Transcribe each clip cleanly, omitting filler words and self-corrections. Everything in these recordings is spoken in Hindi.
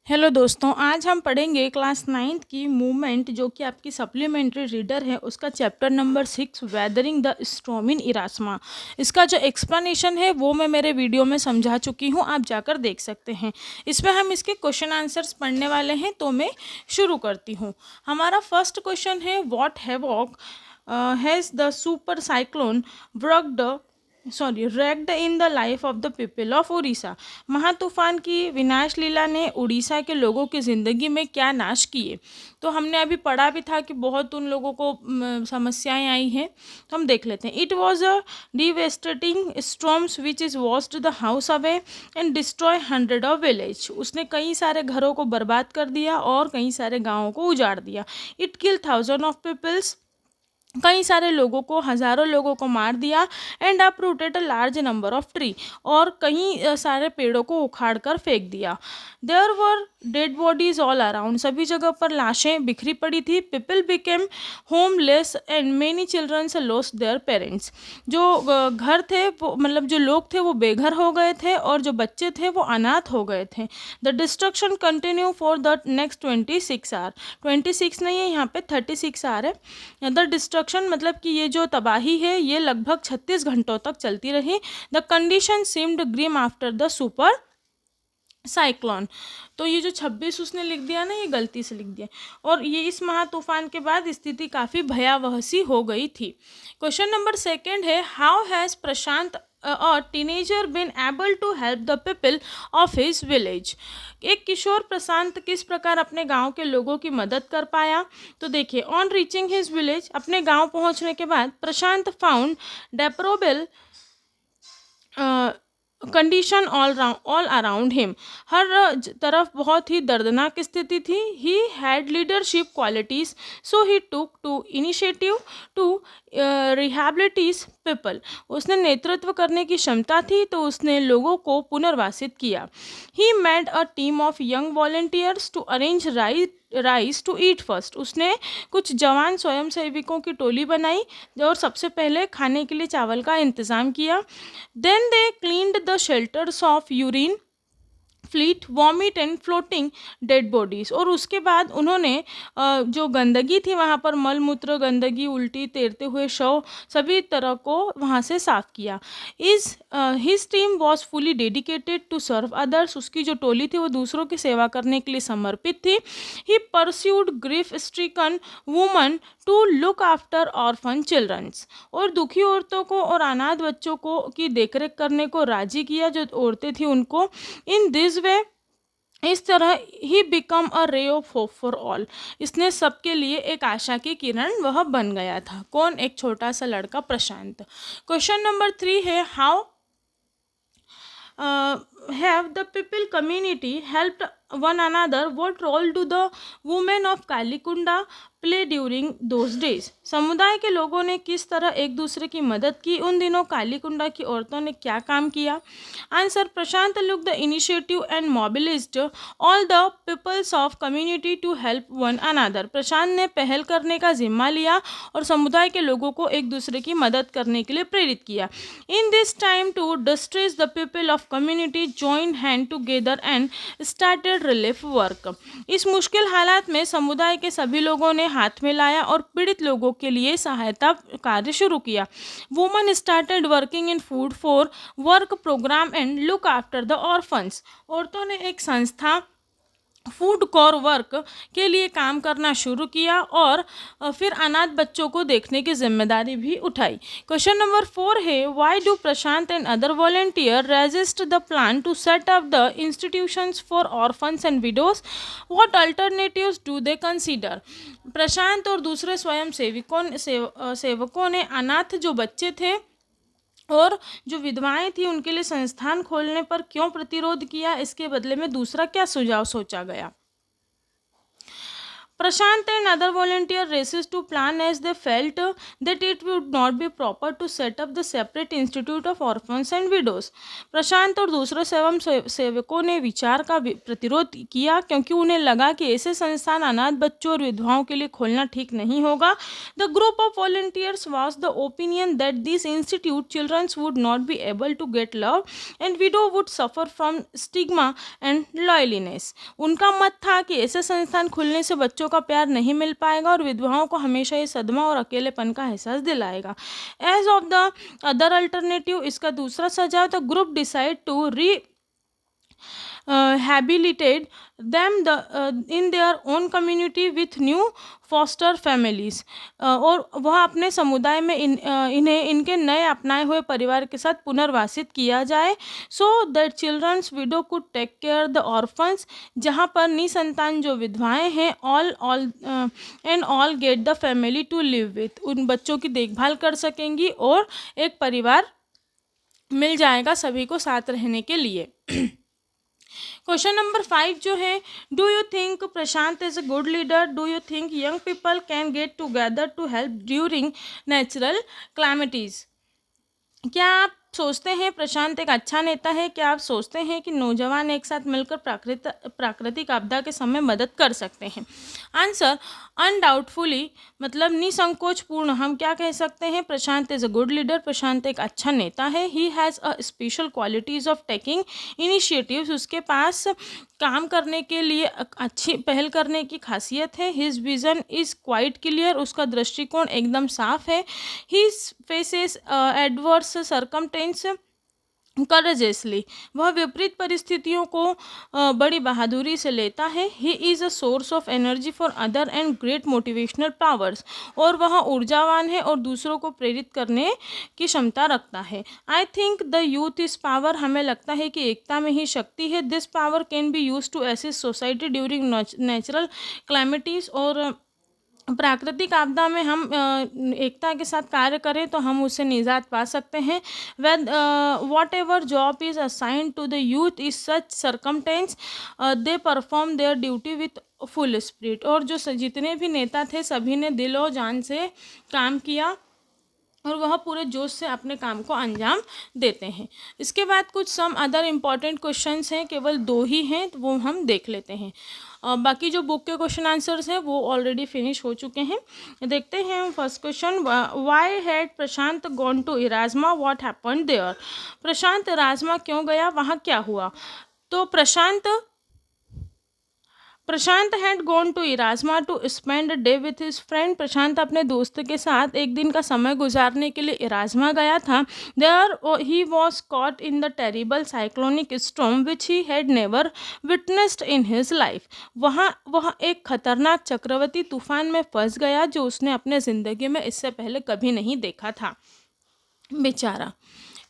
हेलो दोस्तों, आज हम पढ़ेंगे क्लास 9th की मूवमेंट जो कि आपकी सप्लीमेंट्री रीडर है, उसका chapter number 6 weathering the storm in Erasama. इसका जो एक्सप्लेनेशन है वो मैं मेरे वीडियो में समझा चुकी हूँ, आप जाकर देख सकते हैं। इसमें हम इसके क्वेश्चन आंसर्स पढ़ने वाले हैं, तो मैं शुरू करती हूँ। हमारा फर्स्ट क्वेश्चन है, what havoc has the super cyclone wrecked in the life of the people of Orissa. महातूफान की विनाश लीला ने उड़ीसा के लोगों की ज़िंदगी में क्या नाश किए। तो हमने अभी पढ़ा भी था कि बहुत उन लोगों को समस्याएं आई हैं, तो हम देख लेते हैं। It was a devastating storms which is washed the house away and destroy hundred of village. उसने कई सारे घरों को बर्बाद कर दिया और कई सारे गाँवों को उजाड़ दिया। It kill thousand of peoples, कई सारे लोगों को, हज़ारों लोगों को मार दिया। And uprooted a large number of tree, और कई सारे पेड़ों को उखाड़ कर फेंक दिया। There were dead bodies all around, सभी जगह पर लाशें बिखरी पड़ी थी। People became homeless and many childrens lost their parents. जो घर थे वो, मतलब जो लोग थे वो बेघर हो गए थे, और जो बच्चे थे वो अनाथ हो गए थे। The destruction continue for the next 26 hour, 26 नहीं है यहाँ पे 36 आवर है। द डिस्ट्रक्शन मतलब कि ये जो तबाही है ये लगभग 36 घंटों तक चलती रही। The condition seemed grim after the super cyclone. तो ये जो 26 उसने लिख दिया ना, ये गलती से लिख दिया, और ये इस महातूफान के बाद स्थिति काफ़ी भयावह सी हो गई थी। क्वेश्चन नंबर सेकंड है, हाउ हैज़ प्रशांत और teenager been able to help the people of his village. एक किशोर प्रशांत किस प्रकार अपने गांव के लोगों की मदद कर पाया। तो देखिए, ऑन रीचिंग हिज विलेज, अपने गांव पहुंचने के बाद Prashant found deplorable condition all around him. हर तरफ बहुत ही दर्दनाक स्थिति थी। He had leadership qualities, so he took to initiative to rehabilitate people. उसने नेतृत्व करने की क्षमता थी, तो उसने लोगों को पुनर्वासित किया। He made a team of young volunteers to arrange rice to eat first. उसने कुछ जवान स्वयंसेविकों की टोली बनाई और सबसे पहले खाने के लिए चावल का इंतज़ाम किया। Then they cleaned the shelters of urine fleet vomit and floating dead bodies. और उसके बाद उन्होंने जो गंदगी थी वहाँ पर, मलमूत्र, गंदगी, उल्टी, तैरते हुए शव, सभी तरह को वहाँ से साफ़ किया। His team was fully dedicated to serve others. उसकी जो टोली थी वो दूसरों की सेवा करने के लिए समर्पित थी। He persuaded grief stricken women to look after orphan childrens. और दुखी औरतों को और अनाथ बच्चों को की देखरेख करने को राजी किया, जो औरतें थी उनको। इन दिस वे, इस तरह he become a ray of hope for all. इसने सबके लिए एक आशा की किरण वह बन गया था। कौन? एक छोटा सा लड़का प्रशांत। क्वेश्चन नंबर 3 है, how have the people community helped one another? What role do the women of Kalikunda play during those days? समुदाय के लोगों ने किस तरह एक दूसरे की मदद की? उन दिनों कालीकुंडा की औरतों ने क्या काम किया? Answer, Prashant took the initiative and mobilized all the peoples of community to help one another. प्रशांत ने पहल करने का जिम्मा लिया और समुदाय के लोगों को एक दूसरे की मदद करने के लिए प्रेरित किया। In this time to distress, the people of community joined hand together and started relief work. इस मुश्किल हालात में समुदाय के सभी लोगों ने हाथ में लाया और पीड़ित लोगों के लिए सहायता कार्य शुरू किया। Woman started working in food for work programme and look after the orphans. औरतों ने एक संस्था फूड कॉर वर्क के लिए काम करना शुरू किया और फिर अनाथ बच्चों को देखने की जिम्मेदारी भी उठाई। क्वेश्चन नंबर 4 है, why do Prashant and other volunteer resist the plan to set up the institutions for orphans and widows? What alternatives do they consider? Prashant और दूसरे स्वयं सेवकों ने अनाथ जो बच्चे थे और जो विधवाएं थी उनके लिए संस्थान खोलने पर क्यों प्रतिरोध किया? इसके बदले में दूसरा क्या सुझाव सोचा गया? Prashant and other volunteer races to plan as they felt that it would not be proper to set up the separate institute of orphans and widows. प्रशांत और दूसरे सेवकों ने विचार का प्रतिरोध किया क्योंकि उन्हें लगा कि ऐसे संस्थान अनाथ बच्चों और विधवाओं के लिए खोलना ठीक नहीं होगा. The group of volunteers was the opinion that this institute children would not be able to get love and widow would suffer from stigma and loneliness. उनका मत था कि ऐसे संस्थान खुलने से बच्चों का प्यार नहीं मिल पाएगा और विधवाओं को हमेशा ये सदमा और अकेलेपन का एहसास दिलाएगा. As of the other alternative, इसका दूसरा सुझाव, the group decide to rehabilitate them in their own community with new foster families. और वह अपने समुदाय में इन्हें इनके नए अपनाए हुए परिवार के साथ पुनर्वासित किया जाए. So that childrens widow could take care the orphans, जहाँ पर निसंतान जो विधवाएं हैं all get the family to live with, उन बच्चों की देखभाल कर सकेंगी और एक परिवार मिल जाएगा सभी को साथ रहने के लिए. क्वेश्चन नंबर 5 जो है, do you think Prashant is a good leader? Do you think young people can get together to help during natural calamities? क्या आप सोचते हैं प्रशांत एक अच्छा नेता है? क्या आप सोचते हैं कि नौजवान एक साथ मिलकर प्राकृतिक आपदा के समय मदद कर सकते हैं? आंसर, अनडाउटफुली, मतलब निसंकोच पूर्ण हम क्या कह सकते हैं? प्रशांत इज अ गुड लीडर. प्रशांत एक अच्छा नेता है. He has a special qualities of taking initiatives, उसके पास काम करने के लिए अच्छी पहल करने की खासियत है. His vision is quite clear, उसका दृष्टिकोण एकदम साफ है. He faces adverse circumstance courageously, वह विपरीत परिस्थितियों को बड़ी बहादुरी से लेता है. He is a source of energy for other and great motivational powers, और वह ऊर्जावान है और दूसरों को प्रेरित करने की क्षमता रखता है. I think the youth is power, हमें लगता है कि एकता में ही शक्ति है. This power can be use to assist society during natural calamities, और प्राकृतिक आपदा में हम एकता के साथ कार्य करें तो हम उससे निजात पा सकते हैं. वेद whatever job is assigned to the youth is such circumstance they perform their duty with full spirit, और जो जितने भी नेता थे सभी ने दिल और जान से काम किया और वह पूरे जोश से अपने काम को अंजाम देते हैं. इसके बाद कुछ सम अदर इम्पॉर्टेंट क्वेश्चंस हैं, केवल 2 ही हैं, तो वो हम देख लेते हैं. बाकी जो बुक के क्वेश्चन आंसर्स हैं वो ऑलरेडी फिनिश हो चुके हैं. देखते हैं हम first question, why had Prashant gone to Erasama, what happened there? Prashant Erasama क्यों गया, वहाँ क्या हुआ? तो Prashant had gone to Erasama to spend day with his friend. Prashant अपने दोस्त के साथ एक दिन का समय गुजारने के लिए इराजमा गया था. There he was caught in the terrible cyclonic storm which he had never witnessed in his life. वहाँ वह एक खतरनाक चक्रवाती तूफान में फंस गया जो उसने अपने ज़िंदगी में इससे पहले कभी नहीं देखा था. बेचारा.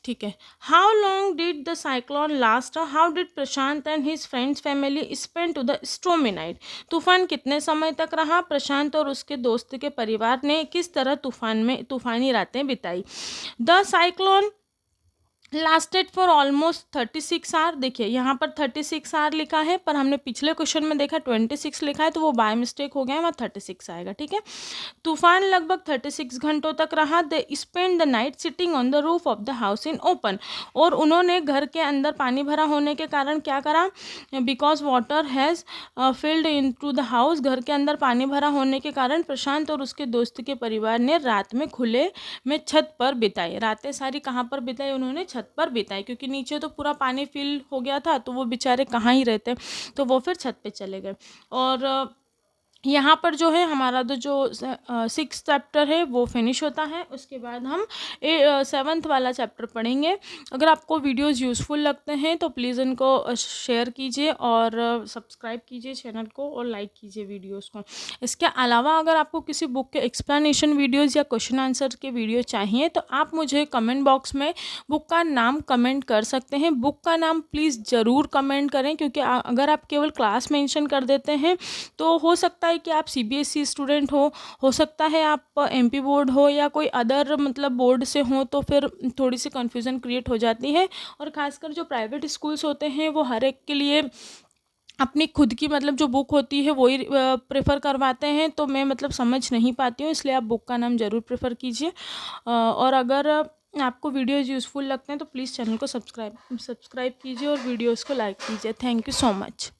ठीक है. How long did the cyclone last? How did Prashant and his friends family spend to the stormy night? तूफान कितने समय तक रहा? प्रशांत और उसके दोस्त के परिवार ने किस तरह तूफानी रातें बिताई? The cyclone lasted for almost 36 hour. देखिए यहाँ पर 36 आवर लिखा है, पर हमने पिछले क्वेश्चन में देखा 26 लिखा है, तो वो बाय मिस्टेक हो गया है, वहाँ 36 आएगा. ठीक है. तूफान लगभग 36 घंटों तक रहा. They spend the night sitting on the roof of the house in open, और उन्होंने घर के अंदर पानी भरा होने के कारण क्या करा? Because water has filled into the house, घर के अंदर पानी भरा होने के कारण प्रशांत और उसके दोस्त के परिवार ने रात में खुले में छत पर बिताई. रातें सारी कहाँ पर बिताई? उन्होंने छत पर बिताई, क्योंकि नीचे तो पूरा पानी फिल हो गया था, तो वो बेचारे कहाँ ही रहते, तो वो फिर छत पे चले गए. और यहाँ पर जो है हमारा जो 6th चैप्टर है वो फिनिश होता है. उसके बाद हम 7th वाला चैप्टर पढ़ेंगे. अगर आपको वीडियोस यूज़फुल लगते हैं तो प्लीज़ इनको शेयर कीजिए और सब्सक्राइब कीजिए चैनल को और लाइक कीजिए वीडियोस को. इसके अलावा अगर आपको किसी बुक के एक्सप्लेनेशन वीडियोज़ या क्वेश्चन आंसर के वीडियो चाहिए तो आप मुझे कमेंट बॉक्स में बुक का नाम कमेंट कर सकते हैं. बुक का नाम प्लीज़ ज़रूर कमेंट करें, क्योंकि अगर आप केवल क्लास मेंशन कर देते हैं तो हो सकता है कि आप CBSE स्टूडेंट हो सकता है आप MP बोर्ड हो या कोई अदर मतलब बोर्ड से हो, तो फिर थोड़ी सी कन्फ्यूज़न क्रिएट हो जाती है. और ख़ासकर जो प्राइवेट स्कूल्स होते हैं वो हर एक के लिए अपनी खुद की मतलब जो बुक होती है वही प्रेफर करवाते हैं, तो मैं मतलब समझ नहीं पाती हूँ, इसलिए आप बुक का नाम ज़रूर प्रेफर कीजिए। और अगर आपको वीडियोज़ यूज़फुल लगते हैं तो प्लीज़ चैनल को सब्सक्राइब सब्सक्राइब कीजिए और वीडियोज़ को लाइक कीजिए। Thank you so much.